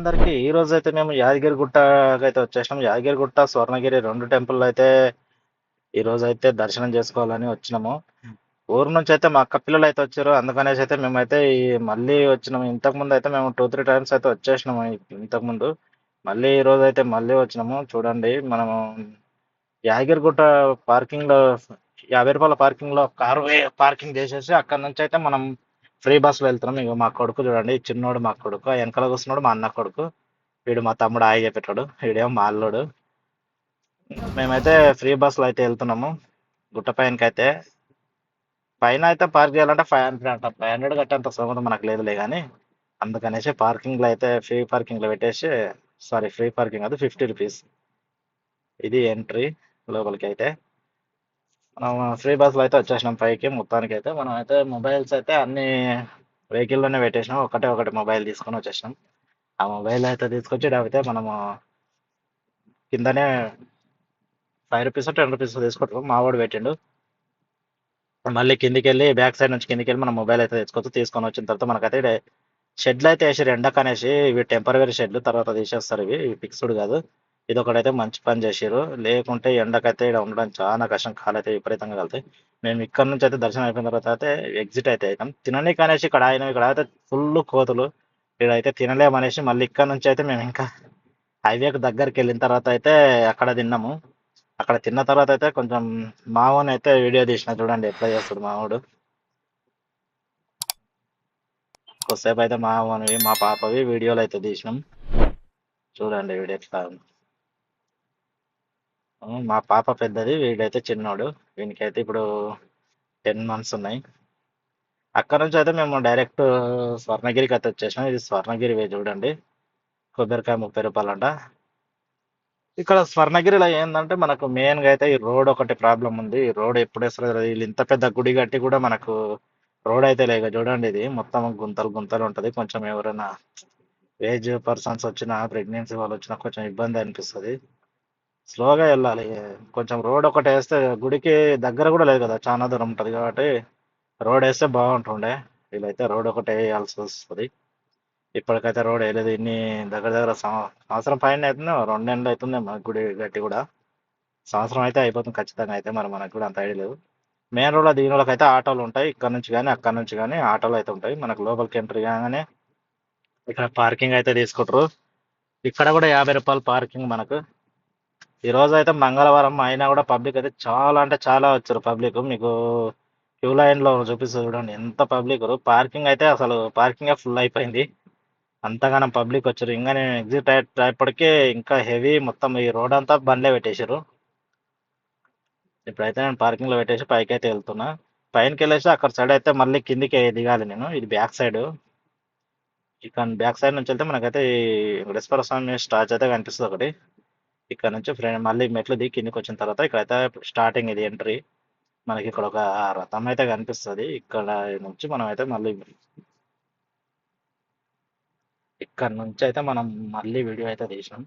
అందరికీ ఈ రోజు అయితే మేము యాదగిరిగుట్టకైతే వచ్చేసినాం. యాదగిరిగుట్ట, స్వర్ణగిరి 2 టెంపుల్ అయితే ఈ రోజు అయితే దర్శనం చేసుకోవాలని వచ్చినాము. ఊరు నుంచి అయితే మా అక్క పిల్లలు అయితే వచ్చారు. అందుకనేసి అయితే మేమైతే మళ్ళీ వచ్చినాము. ఇంతకు ముందు అయితే మేము 2-3 టైమ్స్ అయితే వచ్చేసినాము ఇంతకు ముందు. మళ్ళీ ఈ రోజు అయితే మళ్ళీ వచ్చినాము. చూడండి మనము యాదగిరిగుట్ట పార్కింగ్ లో రూ. 50 పార్కింగ్ లో కారు పార్కింగ్ చేసేసి అక్కడ నుంచి అయితే మనం ఫ్రీ బస్ లో వెళ్తున్నాం. ఇక మా కొడుకు చూడండి, చిన్నోడు మా కొడుకు, ఆ వెనకాల కూర్చున్నాడు మా అన్న కొడుకు. వీడు మా తమ్ముడు ఆయి చెప్పేటాడు, వీడేమో మా అల్లుడు. మేమైతే ఫ్రీ బస్ లో అయితే వెళ్తున్నాము గుట్ట పైనకి అయితే. పైన అయితే పార్క్ చేయాలంటే 500 అంట. 500 కట్టేంత స్తోమత మనకు లేదులే కానీ అందుకనేసి పార్కింగ్ లో అయితే ఫ్రీ పార్కింగ్ లో పెట్టేసి, సారీ ఫ్రీ పార్కింగ్ అది 50 రూపీస్, ఇది ఎంట్రీ లోపలికి అయితే. మనం ఫ్రీ బస్ లో అయితే వచ్చేసినాం పైకి. మొత్తానికి అయితే మనం అయితే మొబైల్స్ అయితే అన్ని వెహికల్ లోనే పెట్టేసినాం. ఒకటే ఒకటి మొబైల్ తీసుకొని వచ్చేసినాం. ఆ మొబైల్ అయితే తీసుకొచ్చి అయితే మనము కిందనే 5 రూపీస్ 10 రూపీస్ తీసుకుంటాం. మా వాడు పెట్టిండు. మళ్ళీ కిందికి వెళ్ళి బ్యాక్ సైడ్ నుంచి కిందికి వెళ్ళి మన మొబైల్ అయితే తెచ్చుకోవచ్చు. తీసుకొని వచ్చిన తర్వాత మనకైతే షెడ్లు అయితే వేసారు ఎండకనేసి. ఇవి టెంపరీ షెడ్లు, తర్వాత తీసేస్తారు. ఇవి ఫిక్స్డ్ కాదు. ఇది ఒకటైతే మంచి పని చేసారు. లేకుంటే ఎండకైతే ఇక్కడ ఉండడం చాలా కష్టం, కాలు అయితే విపరీతంగా కలుతాయి. మేము ఇక్కడ నుంచి అయితే దర్శనం అయిపోయిన తర్వాత అయితే ఎగ్జిట్ అయితే అవుతాం. తిననీకి అనేసి ఇక్కడ ఆయన ఇక్కడ అయితే ఫుల్ కోతులు. ఇక్కడైతే తినలేమనేసి మళ్ళీ ఇక్కడ నుంచి అయితే మేము ఇంకా హైవేకి దగ్గరికి వెళ్ళిన తర్వాత అయితే అక్కడ తిన్నాము. అక్కడ తిన్న తర్వాత అయితే కొంచెం మావోని అయితే వీడియో తీసిన, చూడండి ఎట్లా చేస్తాడు మావాడు. కొద్దిసేపు అయితే మావోనివి మా పాపవి వీడియోలు అయితే తీసినాం. చూడండి వీడియో ఎట్లా ఉంది. మా పాప పెద్దది, వీడైతే చిన్నోడు. వీనికైతే ఇప్పుడు 10 months ఉన్నాయి. అక్కడ నుంచి అయితే మేము డైరెక్ట్ స్వర్ణగిరికి అయితే వచ్చేసినాం. ఇది స్వర్ణగిరి వే చూడండి. కొబ్బరికాయ 30 రూపాయలు అంట. ఇక్కడ స్వర్ణగిరిలో ఏంటంటే మనకు మెయిన్ గా అయితే ఈ రోడ్ ఒకటి ప్రాబ్లం ఉంది. ఈ రోడ్ ఎప్పుడు వేస్తారు తెలియదు. వీళ్ళు ఇంత పెద్ద గుడి కట్టి కూడా మనకు రోడ్ అయితే లేక చూడండి. ఇది మొత్తం గుంతలు గుంతలు ఉంటది. కొంచెం ఎవరైనా ఏజ్ పర్సన్స్ వచ్చినా, ప్రెగ్నెన్సీ వాళ్ళు వచ్చినా కొంచెం ఇబ్బంది అనిపిస్తుంది. స్లోగా వెళ్ళాలి. కొంచెం రోడ్ ఒకటి వేస్తే గుడికి దగ్గర కూడా లేదు కదా, చాలా దూరం ఉంటది కాబట్టి రోడ్ వేస్తే బాగుంటుండే. వీళ్ళైతే రోడ్ ఒకటి వేయాల్సి వస్తుంది. ఇప్పటికైతే రోడ్ వేయలేదు. ఇన్ని దగ్గర దగ్గర సంవత్సరం పైన అవుతుంది, 2 నెలలు అవుతుంది మా గుడి గట్టి కూడా. సంవత్సరం అయితే అయిపోతుంది ఖచ్చితంగా. అయితే మరి మనకు కూడా అంత ఐడియా లేదు. మెయిన్ రోడ్లో దిగిన వాళ్ళకి అయితే ఆటోలు ఉంటాయి. ఇక్కడ నుంచి కానీ అక్కడ నుంచి కానీ ఆటోలు అయితే ఉంటాయి. మనకు లోపలికి ఎంట్రీ కాగానే ఇక్కడ పార్కింగ్ అయితే తీసుకుంటారు. ఇక్కడ కూడా 50 రూపాయలు పార్కింగ్ మనకు. ఈ రోజు అయితే మంగళవారం అయినా కూడా పబ్లిక్ అయితే చాలా అంటే చాలా వచ్చారు. పబ్లిక్ మీకు క్యూ లైన్ లో చూపిస్తుంది చూడండి ఎంత పబ్లిక్. పార్కింగ్ అయితే అసలు పార్కింగ్ ఫుల్ అయిపోయింది. అంతగానం పబ్లిక్ వచ్చారు. ఇంకా నేను ఎగ్జిట్ అయ్యేటప్పటికే ఇంకా హెవీ, మొత్తం ఈ రోడ్ అంతా బండ్లే పెట్టేశారు. ఇప్పుడైతే నేను పార్కింగ్ లో పెట్టేసి పైకి అయితే వెళ్తున్నా. పైనకి వెళ్ళేసి అక్కడ సైడ్ అయితే మళ్ళీ కిందికి దిగాలి నేను. ఇది బ్యాక్ సైడ్. ఇక్కడ బ్యాక్ సైడ్ నుంచి వెళ్తే మనకైతే ఈ వెంకటేశ్వర స్వామి స్టాచ్యూ అయితే కనిపిస్తుంది ఒకటి. ఇక్కడ నుంచి ఫ్రెండ్ మళ్ళీ మెట్లు దిగి కిందికి వచ్చిన తర్వాత ఇక్కడైతే స్టార్టింగ్ ఇది ఎంట్రీ. మనకి ఇక్కడ ఒక రథం అయితే కనిపిస్తుంది. ఇక్కడ నుంచి మనం అయితే మళ్ళీ ఇక్కడ నుంచి అయితే మనం మళ్ళీ వీడియో అయితే తీసినాం.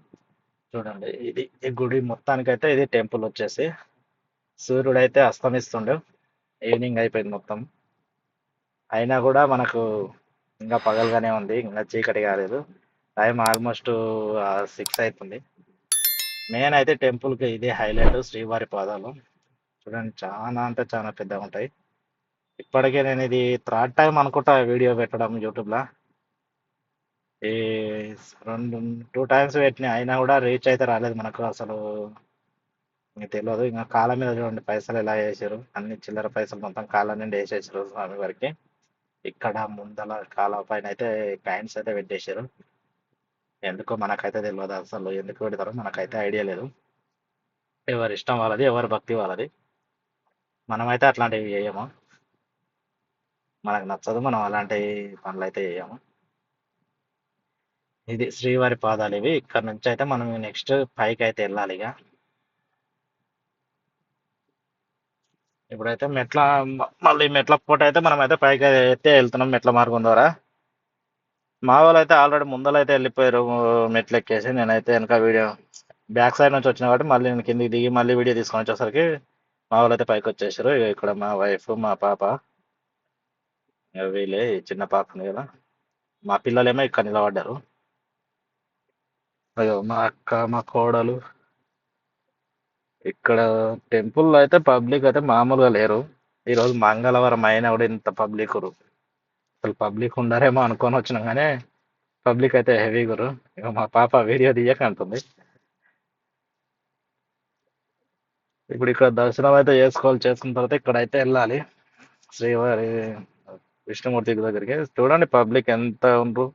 చూడండి ఇది ఈ గుడి మొత్తానికైతే ఇది టెంపుల్ వచ్చేసి. సూర్యుడు అయితే అస్తమిస్తుండు. ఈవినింగ్ అయిపోయింది మొత్తం. అయినా కూడా మనకు ఇంకా పగలుగానే ఉంది, ఇంకా చీకటి కాలేదు. టైం ఆల్మోస్ట్ 6 అవుతుంది. మెయిన్ అయితే టెంపుల్కి ఇదే హైలైట్, శ్రీవారి పాదాలు. చూడండి చాలా అంటే చాలా పెద్దగా ఉంటాయి. ఇప్పటికే నేను ఇది 3rd టైం అనుకుంటా వీడియో పెట్టడం యూట్యూబ్లో. ఈ 2 టైమ్స్ పెట్టినా అయినా కూడా రీచ్ అయితే రాలేదు మనకు అసలు. ఇంక తెలియదు. ఇంకా కాళ్ళ మీద చూడండి పైసలు ఎలా వేసారు. అన్ని చిల్లర పైసలు మొత్తం కాళ్ళ నుండి వేసేసారు స్వామి వారికి. ఇక్కడ ముందల కాళ్ళ పైన అయితే కాయిన్స్ అయితే పెట్టేశారు. ఎందుకో మనకైతే తెలియదు, అసలు ఎందుకు పెడతారో మనకైతే ఐడియా లేదు. ఎవరి ఇష్టం వాళ్ళది, ఎవరి భక్తి వాళ్ళది. మనమైతే అట్లాంటివి చేయము. మనకు నచ్చదు, మనం అలాంటి పనులు అయితే చేయము. ఇది శ్రీవారి పాదాలు ఇవి. ఇక్కడ నుంచి అయితే మనం నెక్స్ట్ పైకి అయితే వెళ్ళాలి ఇక. ఇప్పుడైతే మళ్ళీ మెట్ల పూట అయితే మనం అయితే పైకి అయితే వెళ్తున్నాం మెట్ల మార్గం ద్వారా. మా వాళ్ళు అయితే ఆల్రెడీ ముందలైతే వెళ్ళిపోయారు మెట్లు ఎక్కేసి. నేనైతే వెనక వీడియో బ్యాక్ సైడ్ నుంచి వచ్చిన కాబట్టి మళ్ళీ నేను కిందికి దిగి మళ్ళీ వీడియో తీసుకొని వచ్చేసరికి మా వాళ్ళు అయితే పైకి వచ్చేసారు. ఇక్కడ మా వైఫ్, మా పాప, వీళ్ళే ఈ చిన్న పాప ఉంది కదా, మా పిల్లలేమో ఇక్కడ నిలబడ్డారు. అయ్యో మా అక్క మా కోడలు ఇక్కడ టెంపుల్ అయితే పబ్లిక్ అయితే మామూలుగా లేరు. ఈరోజు మంగళవారం అయినా కూడా ఇంత పబ్లిక్ అసలు పబ్లిక్ ఉండారేమో అనుకొని వచ్చినాం కానీ పబ్లిక్ అయితే హెవీ గురు. ఇక మా పాప వీడియో తీయక అంటుంది. ఇప్పుడు ఇక్కడ దర్శనం అయితే చేసుకున్న తర్వాత ఇక్కడ అయితే వెళ్ళాలి శ్రీవారి విష్ణుమూర్తి దగ్గరికి. చూడండి పబ్లిక్ ఎంత ఉండ్రు.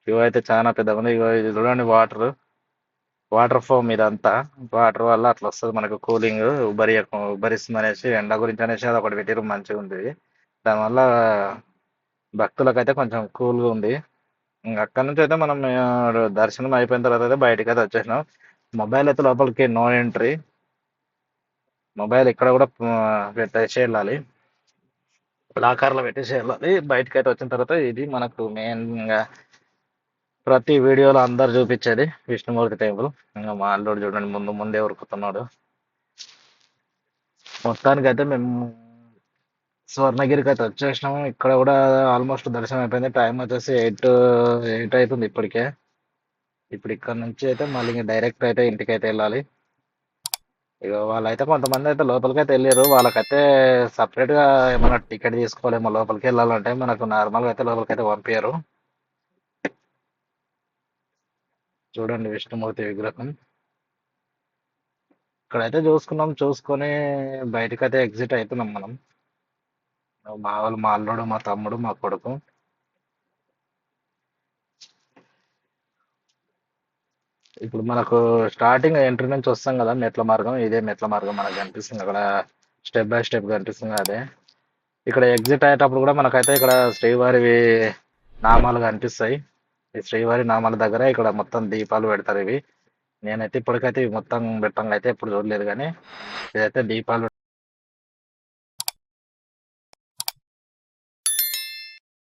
ఇవి అయితే చాలా పెద్దగా ఉంది. ఇగో ఇది చూడండి వాటర్ ఫామ్ ఇదంతా. వాటర్ వల్ల అట్లా వస్తుంది మనకు కూలింగ్ ఉబ్బరిస్తుంది అనేసి ఎండ గురించి అనేసి అది ఒకటి పెట్టిరు మంచిగా ఉంది. దానివల్ల భక్తులకైతే కొంచెం కూల్గా ఉంది. ఇంకా అక్కడ నుంచి అయితే మనం దర్శనం అయిపోయిన తర్వాత అయితే బయటకి అయితే వచ్చేసినాం. మొబైల్ అయితే లోపలికి నో ఎంట్రీ. మొబైల్ ఇక్కడ కూడా పెట్టేసి వెళ్ళాలి, లాకర్లో పెట్టేసి వెళ్ళాలి. బయటకి అయితే వచ్చిన తర్వాత ఇది మనకు మెయిన్ ప్రతి వీడియోలో అందరు చూపించేది విష్ణుమూర్తి టెంపుల్. ఇంకా మా అల్లుడు చూడండి ముందు ముందే ఉరుకుతున్నాడు. మొత్తానికి అయితే మేము స్వర్ణగిరికి అయితే వచ్చేసినాము. ఇక్కడ కూడా ఆల్మోస్ట్ దర్శనం అయిపోయింది. టైం వచ్చేసి 8 అవుతుంది ఇప్పటికే. ఇప్పుడు ఇక్కడ నుంచి అయితే మళ్ళీ డైరెక్ట్ అయితే ఇంటికి అయితే వెళ్ళాలి. ఇక వాళ్ళైతే కొంతమంది అయితే లోపలికి అయితే వెళ్ళారు. వాళ్ళకైతే సపరేట్ గా ఏమైనా టికెట్ తీసుకోవాలేమో లోపలికి వెళ్ళాలంటే. మనకు నార్మల్ గా అయితే లోపలికి అయితే పంపించారు. చూడండి విష్ణుమూర్తి విగ్రహం. ఇక్కడైతే చూసుకొని బయటకు అయితే ఎగ్జిట్ అవుతున్నాం మనం. మా వాళ్ళు మా అల్లుడు మా తమ్ముడు మా కొడుకు. ఇప్పుడు మనకు స్టార్టింగ్ ఎంట్రీ నుంచి వస్తాం కదా మెట్ల మార్గం. ఇదే మెట్ల మార్గం మనకు కనిపిస్తుంది అక్కడ, స్టెప్ బై స్టెప్ కనిపిస్తుంది అదే. ఇక్కడ ఎగ్జిట్ అయ్యేటప్పుడు కూడా మనకైతే ఇక్కడ శ్రీవారి నామాలు కనిపిస్తాయి. ఈ శ్రీవారి నామాల దగ్గర ఇక్కడ మొత్తం దీపాలు పెడతారు ఇవి. నేనైతే ఇప్పటికైతే ఇవి మొత్తం పెట్టంగా అయితే ఎప్పుడు చూడలేదు కానీ ఇదైతే దీపాలు